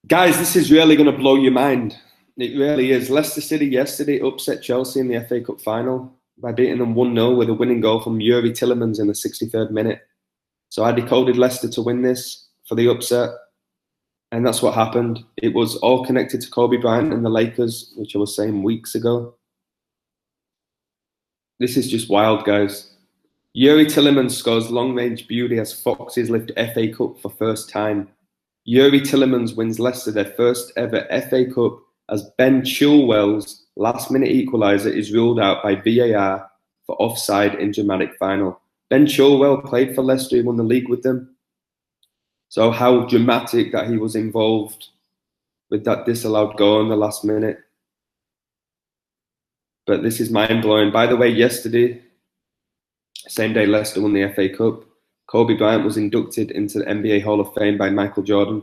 Guys, this is really going to blow your mind. It really is. Leicester City yesterday upset Chelsea in the FA Cup final by beating them 1-0 with a winning goal from Yuri Tillemans in the 63rd minute. So I decoded Leicester to win this for the upset, and that's what happened. It was all connected to Kobe Bryant and the Lakers, which I was saying weeks ago. This is just wild, guys. Yuri Tillemans scores long-range beauty as Foxes lift FA Cup for first time. Yuri Tillemans wins Leicester their first ever FA Cup as Ben Chilwell's last-minute equaliser is ruled out by VAR for offside in dramatic final. Ben Chilwell played for Leicester, he won the league with them. So how dramatic that he was involved with that disallowed goal in the last minute. But this is mind-blowing. By the way, yesterday, same day Leicester won the FA Cup, Kobe Bryant was inducted into the NBA Hall of Fame by Michael Jordan.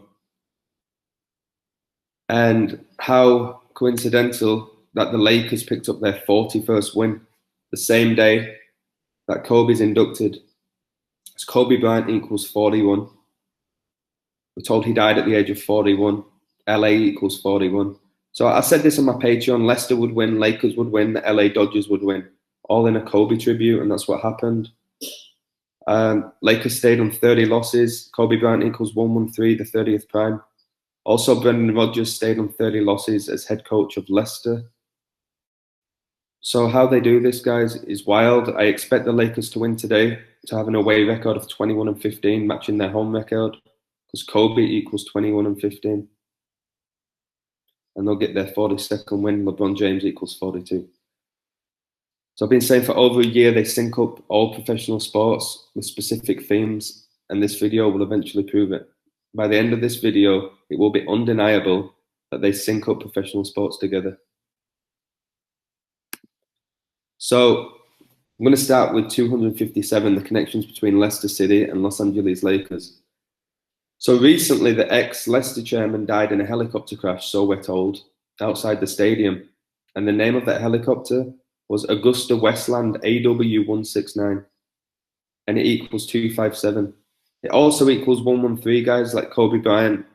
And how coincidental that the Lakers picked up their 41st win the same day that Kobe's inducted. As Kobe Bryant equals 41. We're told he died at the age of 41. LA equals 41. So I said this on my Patreon, Leicester would win, Lakers would win, the LA Dodgers would win. All in a Kobe tribute, and that's what happened. Lakers stayed on 30 losses. Kobe Bryant equals 113, the 30th prime. Also, Brendan Rodgers stayed on 30 losses as head coach of Leicester. So how they do this, guys, is wild. I expect the Lakers to win today, to have an away record of 21-15, matching their home record, because Kobe equals 21-15. And they'll get their 42nd win. LeBron James equals 42. So I've been saying for over a year, they sync up all professional sports with specific themes, and this video will eventually prove it. By the end of this video, it will be undeniable that they sync up professional sports together. So I'm going to start with 257, the connections between Leicester City and Los Angeles Lakers. So recently, the ex-Leicester chairman died in a helicopter crash, so we're told, outside the stadium. And the name of that helicopter was Augusta Westland AW169. And it equals 257. It also equals 113, guys, like Kobe Bryant,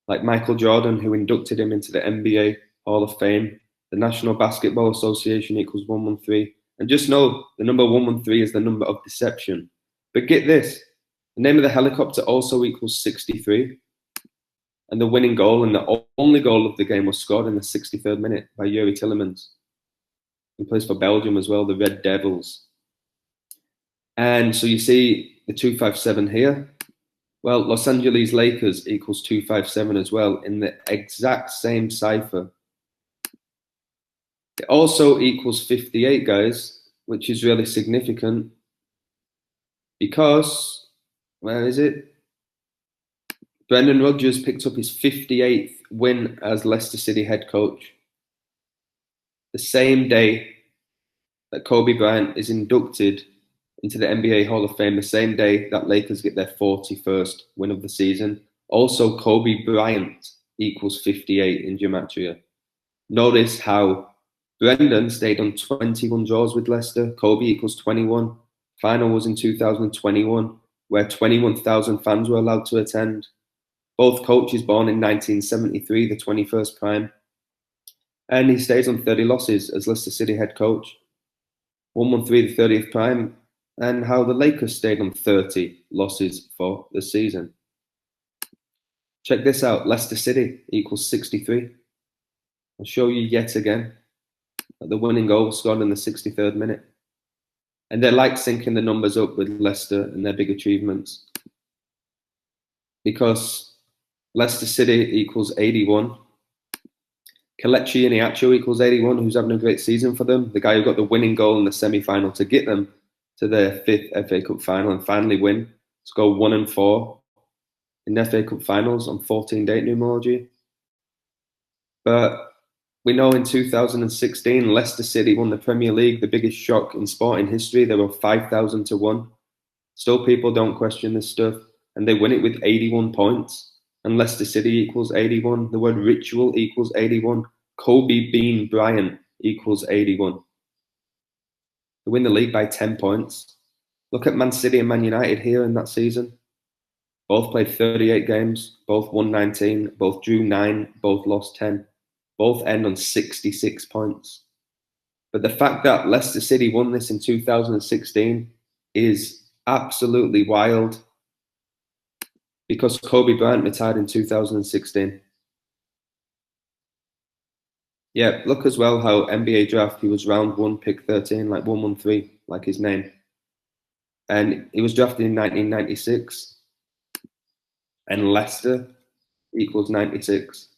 like Michael Jordan, who inducted him into the NBA Hall of Fame. The National Basketball Association equals 113. And just know the number 113 is the number of deception. But get this, the name of the helicopter also equals 63. And the winning goal and the only goal of the game was scored in the 63rd minute by Yuri Tillemans. He plays for Belgium as well, the Red Devils. And so you see the 257 here. Well, Los Angeles Lakers equals 257 as well in the exact same cipher. It also equals 58, guys, which is really significant because, where is it? Brendan Rodgers picked up his 58th win as Leicester City head coach. The same day that Kobe Bryant is inducted into the NBA Hall of Fame, the same day that Lakers get their 41st win of the season. Also, Kobe Bryant equals 58 in gematria. Notice how Brendan stayed on 21 draws with Leicester. Kobe equals 21. Final was in 2021, where 21,000 fans were allowed to attend. Both coaches born in 1973, the 21st prime. And he stays on 30 losses as Leicester City head coach. 113, the 30th prime. And how the Lakers stayed on 30 losses for the season. Check this out. Leicester City equals 63. I'll show you yet again that the winning goal was scored in the 63rd minute. And they like syncing the numbers up with Leicester and their big achievements. Because Leicester City equals 81. Kelechi Iheanacho equals 81, who's having a great season for them. The guy who got the winning goal in the semi-final to get them to their 5th FA Cup final and finally win. To go 1-4 in the FA Cup finals on 14-date numerology. But we know in 2016, Leicester City won the Premier League, the biggest shock in sporting history. They were 5,000 to 1. Still, people don't question this stuff. And they win it with 81 points. And Leicester City equals 81. The word ritual equals 81. Kobe Bean Bryant equals 81. They win the league by 10 points. Look at Man City and Man United here in that season. Both played 38 games, both won 19, both drew 9, both lost 10. Both end on 66 points. But the fact that Leicester City won this in 2016 is absolutely wild, because Kobe Bryant retired in 2016. Yeah, look as well how NBA draft, he was round 1, pick 13, like 113, like his name. And he was drafted in 1996. And Leicester equals 96.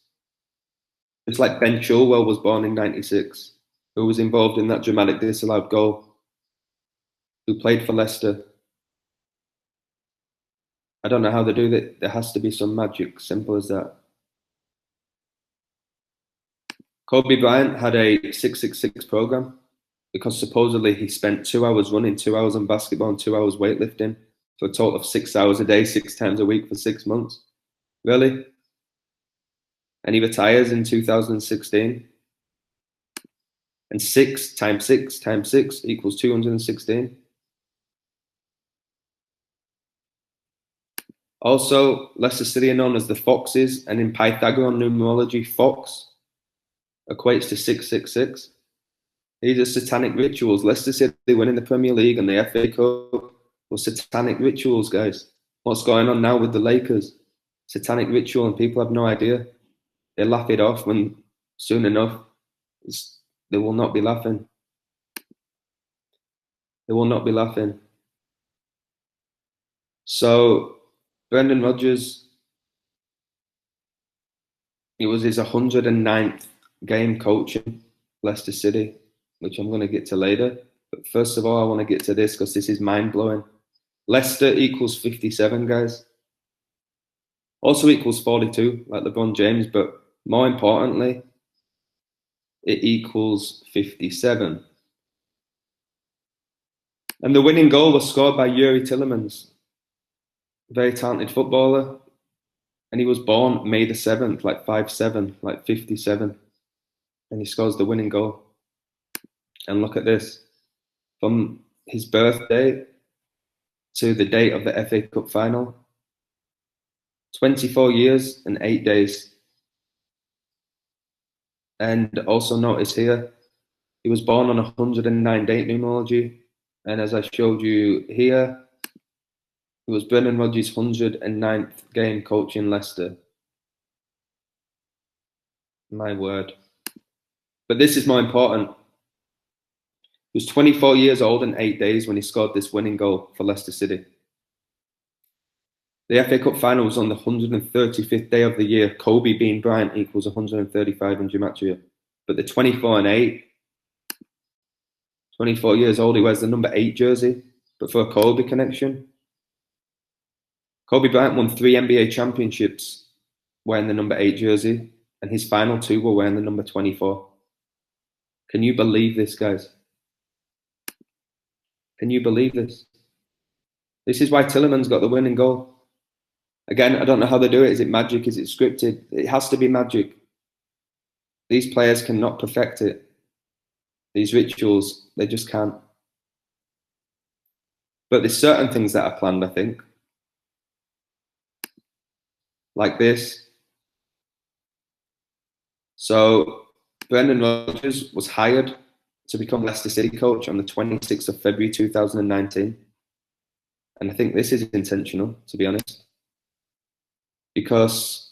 It's like Ben Chilwell was born in 96, who was involved in that dramatic disallowed goal, who played for Leicester. I don't know how they do that. There has to be some magic, simple as that. Kobe Bryant had a 666 program because supposedly he spent 2 hours running, 2 hours on basketball, and 2 hours weightlifting for a total of 6 hours a day, 6 times a week for 6 months. Really? And he retires in 2016. And 6 times 6 times 6 equals 216. Also, Leicester City are known as the Foxes, and in Pythagorean numerology, Fox equates to 666. These are satanic rituals. Leicester City winning the Premier League and the FA Cup was satanic rituals, guys. What's going on now with the Lakers? Satanic ritual, and people have no idea. They laugh it off when soon enough they will not be laughing. They will not be laughing. So, Brendan Rodgers, it was his 109th game coaching Leicester City, which I'm going to get to later. But first of all, I want to get to this because this is mind-blowing. Leicester equals 57, guys. Also equals 42, like LeBron James, but more importantly, it equals 57. And the winning goal was scored by Yuri Tillemans, a very talented footballer. And he was born May the 7th, like 5'7", like 57. And he scores the winning goal. And look at this. From his birthday to the date of the FA Cup final, 24 years and 8 days. And also notice here, he was born on 109 date numerology. And as I showed you here, it was Brendan Rodgers' 109th game coaching Leicester. My word. But this is more important. He was 24 years old and 8 days when he scored this winning goal for Leicester City. The FA Cup final was on the 135th day of the year. Kobe being Bryant equals 135 in gematria. But the 24 and 8, 24 years old, he wears the number 8 jersey. But for a Kobe connection, Kobe Bryant won 3 NBA championships wearing the number 8 jersey, and his final 2 were wearing the number 24. Can you believe this, guys? Can you believe this? This is why Tillemans got the winning goal. Again, I don't know how they do it. Is it magic? Is it scripted? It has to be magic. These players cannot perfect it. These rituals, they just can't. But there's certain things that are planned, I think. Like this. So Brendan Rodgers was hired to become Leicester City coach on the 26th of February 2019. And I think this is intentional, to be honest. Because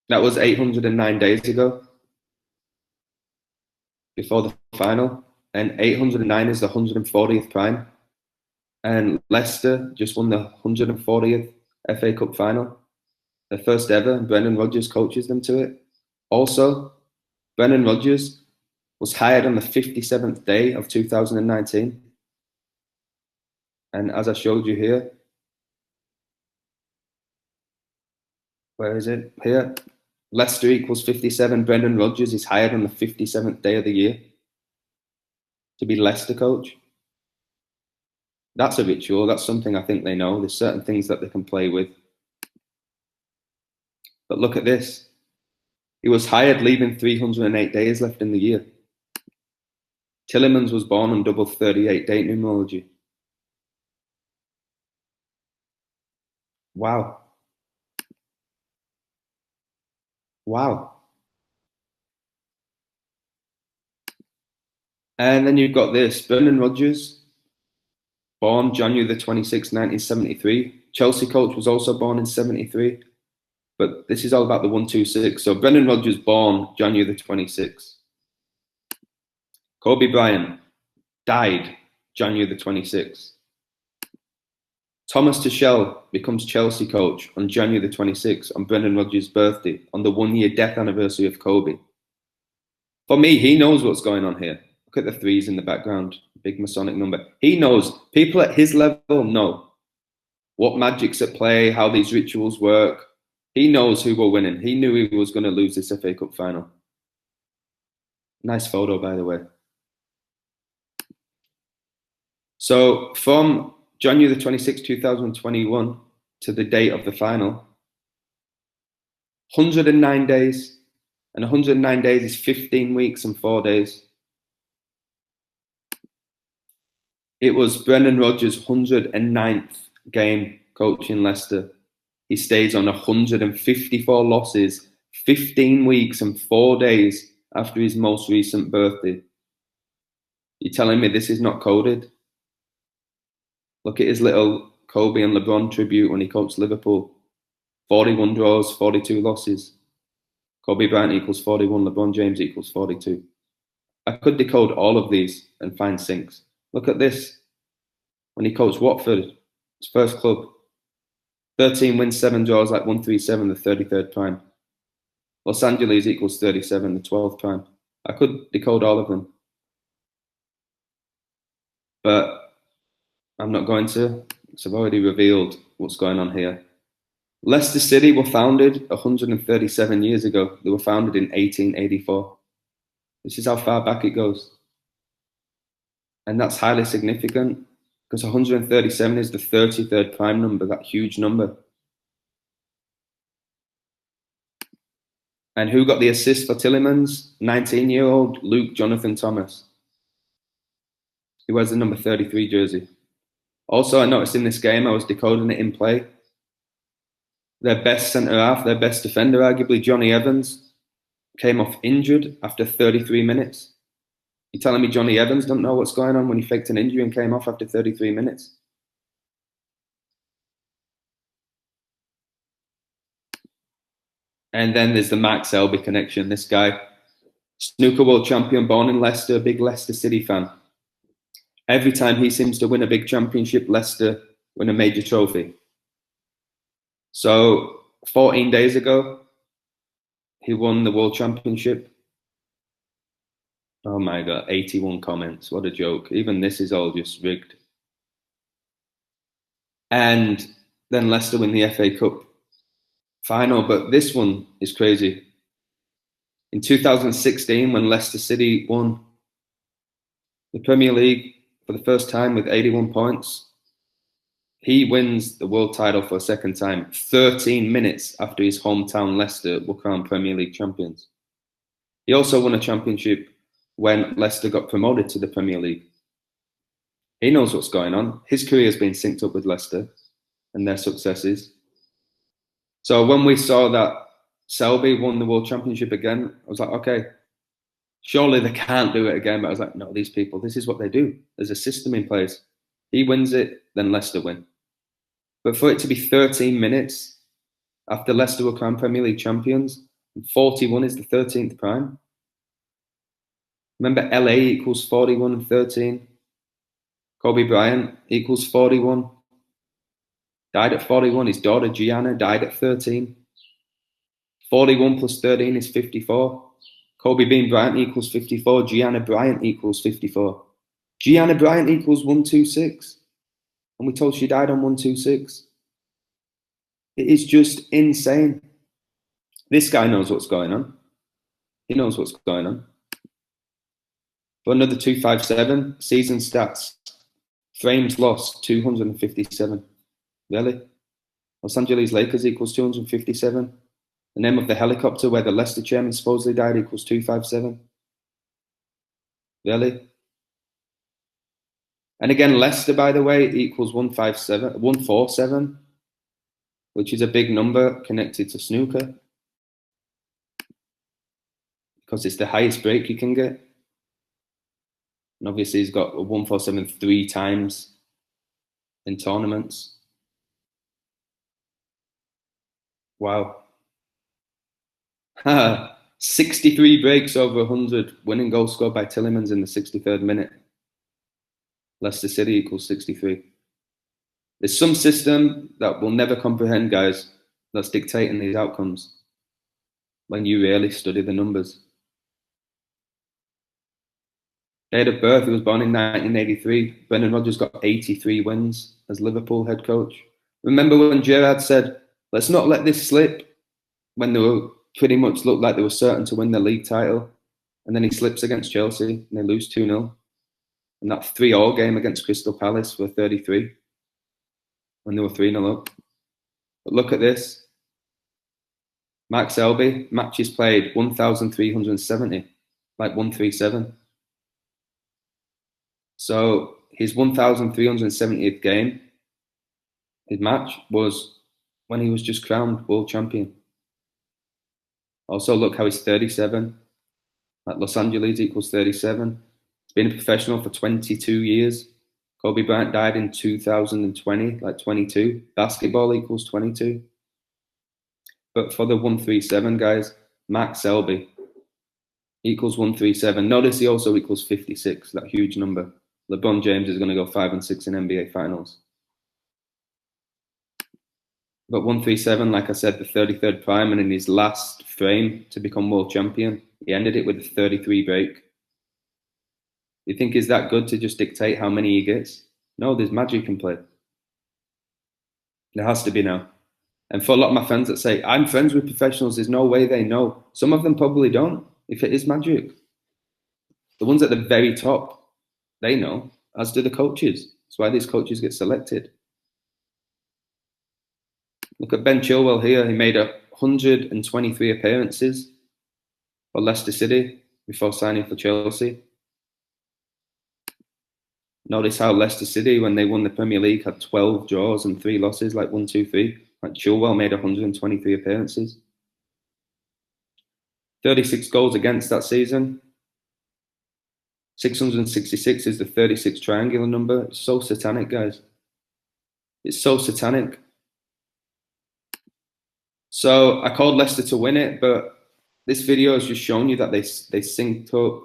that was 809 days ago, before the final. And 809 is the 140th prime. And Leicester just won the 140th FA Cup final, the first ever, and Brendan Rodgers coaches them to it. Also, Brendan Rodgers was hired on the 57th day of 2019. And as I showed you here, where is it? Here. Leicester equals 57. Brendan Rodgers is hired on the 57th day of the year to be Leicester coach. That's a ritual. That's something I think they know. There's certain things that they can play with. But look at this. He was hired leaving 308 days left in the year. Tillemans was born on double 38 date numerology. Wow. Wow. And then you've got this Brendan Rodgers, born January the 26th, 1973. Chelsea coach was also born in 73. But this is all about the 126. So Brendan Rodgers, born January the 26th. Kobe Bryant, died January the 26th. Thomas Tuchel becomes Chelsea coach on January the 26th on Brendan Rodgers' birthday, on the 1-year death anniversary of Kobe. For me, he knows what's going on here. Look at the threes in the background, big Masonic number. He knows. People at his level know what magic's at play, how these rituals work. He knows who we're winning. He knew he was going to lose this FA Cup final. Nice photo, by the way. So from January the 26th, 2021 to the date of the final, 109 days. And 109 days is 15 weeks and 4 days. It was Brendan Rodgers' 109th game coaching Leicester. He stays on 154 losses, 15 weeks and 4 days after his most recent birthday. You're telling me this is not coded? Look at his little Kobe and LeBron tribute when he coached Liverpool. 41 draws, 42 losses. Kobe Bryant equals 41, LeBron James equals 42. I could decode all of these and find syncs. Look at this. When he coached Watford, his first club, 13 wins, 7 draws, like 137, the 33rd prime. Los Angeles equals 37, the 12th prime. I could decode all of them. But I'm not going to, because I've already revealed what's going on here. Leicester City were founded 137 years ago. They were founded in 1884. This is how far back it goes. And that's highly significant because 137 is the 33rd prime number, that huge number. And who got the assist for Tillemans? 19-year-old Luke Jonathan Thomas. He wears the number 33 jersey. Also, I noticed in this game, I was decoding it in play. Their best centre-half, their best defender, arguably Johnny Evans, came off injured after 33 minutes. You're telling me Johnny Evans don't know what's going on when he faked an injury and came off after 33 minutes? And then there's the Mark Selby connection. This guy, snooker world champion, born in Leicester, big Leicester City fan. Every time he seems to win a big championship, Leicester win a major trophy. So 14 days ago, he won the world championship. Oh my God, 81 comments. What a joke. Even this is all just rigged. And then Leicester win the FA Cup final. But this one is crazy. In 2016, when Leicester City won the Premier League for the first time with 81 points, he wins the world title for a second time, 13 minutes after his hometown Leicester were crowned Premier League champions. He also won a championship when Leicester got promoted to the Premier League. He knows what's going on. His career has been synced up with Leicester and their successes. So when we saw that Selby won the world championship again, I was like, okay, surely they can't do it again. But I was like, no, these people, this is what they do. There's a system in place. He wins it, then Leicester win. But for it to be 13 minutes after Leicester were crowned Premier League champions, and 41 is the 13th prime. Remember, LA equals 41 and 13. Kobe Bryant equals 41. Died at 41. His daughter Gianna died at 13. 41 plus 13 is 54. Kobe Bean Bryant equals 54. Gianna Bryant equals 54. Gianna Bryant equals 126. And we told she died on 126. It is just insane. This guy knows what's going on. He knows what's going on. But another 257, season stats. Frames lost, 257. Really? Los Angeles Lakers equals 257. The name of the helicopter where the Leicester chairman supposedly died equals 257. Really? And again, Leicester, by the way, equals 147. which is a big number connected to snooker, because it's the highest break you can get. And obviously he's got a 147 3 times in tournaments. Wow. 63 breaks over 100, winning goal scored by Tillemans in the 63rd minute. Leicester City equals 63. There's some system that we'll never comprehend, guys, that's dictating these outcomes when you really study the numbers. Date of birth, he was born in 1983. Brendan Rodgers got 83 wins as Liverpool head coach. Remember when Gerrard said, let's not let this slip, when they were pretty much looked like they were certain to win the league title, and then he slips against Chelsea and they lose 2-0. And that 3-3 game against Crystal Palace for 33 when they were 3-0 up. But look at this. Mark Selby, matches played 1,370, like 137. So his 1,370th game, his match, was when he was just crowned world champion. Also, look how he's 37. Like Los Angeles equals 37. He's been a professional for 22 years. Kobe Bryant died in 2020, like 22. Basketball equals 22. But for the 137, guys, Max Selby equals 137. Notice he also equals 56, that huge number. LeBron James is going to go 5 and 6 in NBA Finals. But 137, like I said, the 33rd prime, and in his last frame to become world champion, he ended it with a 33 break. You think is that good to just dictate how many he gets? No, there's magic in play. There has to be now. And for a lot of my friends that say, I'm friends with professionals, there's no way they know. Some of them probably don't, if it is magic. The ones at the very top, they know, as do the coaches. That's why these coaches get selected. Look at Ben Chilwell here. He made 123 appearances for Leicester City before signing for Chelsea. Notice how Leicester City, when they won the Premier League, had 12 draws and 3 losses, like 1, 2, 3. Like Chilwell made 123 appearances. 36 goals against that season. 666 is the 36 triangular number. It's so satanic, guys. It's so satanic. So I called Leicester to win it, but this video has just shown you that they synced up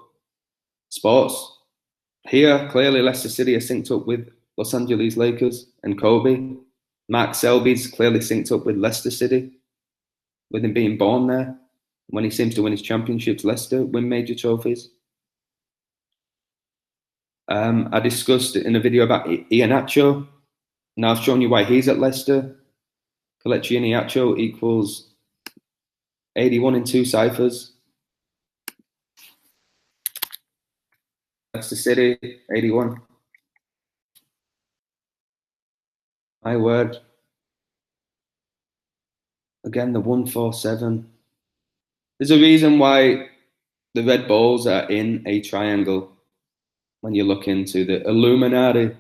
sports. Here, clearly Leicester City are synced up with Los Angeles Lakers and Kobe. Mark Selby's clearly synced up with Leicester City, with him being born there. When he seems to win his championships, Leicester win major trophies. I discussed in a video about Iheanacho. Now I've shown you why he's at Leicester. Kelechi Iheanacho equals 81 in 2 ciphers. Leicester City, 81. My word. Again, the 147. There's a reason why the red balls are in a triangle when you look into the Illuminati.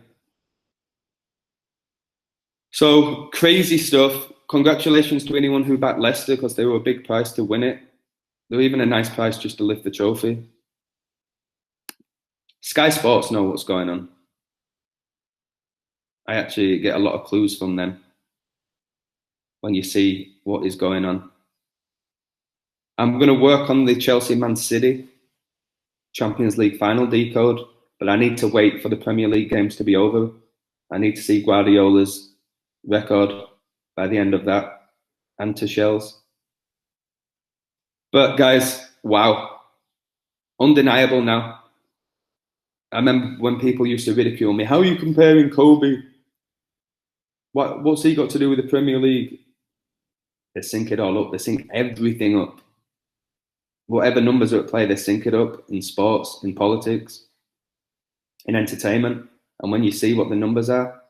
So, crazy stuff. Congratulations to anyone who backed Leicester, because they were a big price to win it. They were even a nice price just to lift the trophy. Sky Sports know what's going on. I actually get a lot of clues from them when you see what is going on. I'm going to work on the Chelsea-Man City Champions League final decode, but I need to wait for the Premier League games to be over. I need to see Guardiola's record by the end of that, and Tuchel's. But guys, wow. Undeniable now. I remember when people used to ridicule me, how are you comparing Kobe? What's he got to do with the Premier League? They sync it all up. They sync everything up. Whatever numbers are at play, they sync it up in sports, in politics, in entertainment. And when you see what the numbers are,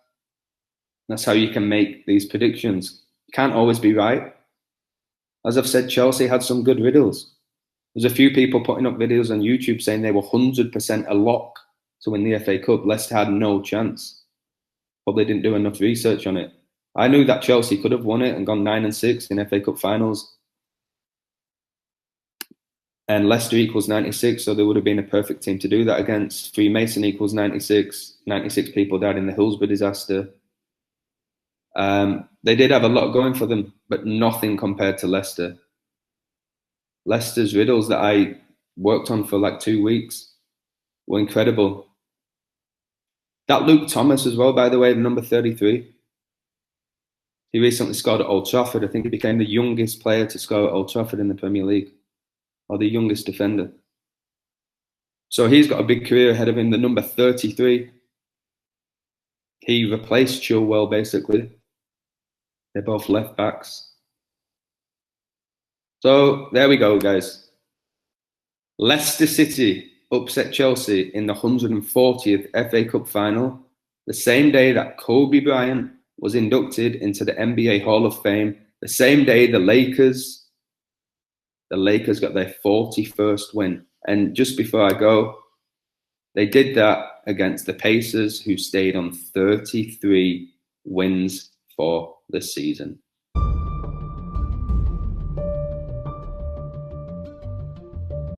that's how you can make these predictions. Can't always be right. As I've said, Chelsea had some good riddles. There's a few people putting up videos on YouTube saying they were 100% a lock to win the FA Cup. Leicester had no chance. Probably didn't do enough research on it. I knew that Chelsea could have won it and gone 9-6 in FA Cup finals. And Leicester equals 96, so there would have been a perfect team to do that against. Freemason equals 96. 96 people died in the Hillsborough disaster. They did have a lot going for them, but nothing compared to Leicester. Leicester's riddles that I worked on for like 2 weeks were incredible. That Luke Thomas as well, by the way, number 33. He recently scored at Old Trafford. I think he became the youngest player to score at Old Trafford in the Premier League, or the youngest defender. So he's got a big career ahead of him. The number 33, he replaced Chilwell basically. They're both left backs. So there we go, guys. Leicester City upset Chelsea in the 140th FA Cup final, the same day that Kobe Bryant was inducted into the NBA Hall of Fame, the same day the Lakers got their 41st win. And just before I go, they did that against the Pacers, who stayed on 33 wins for the season.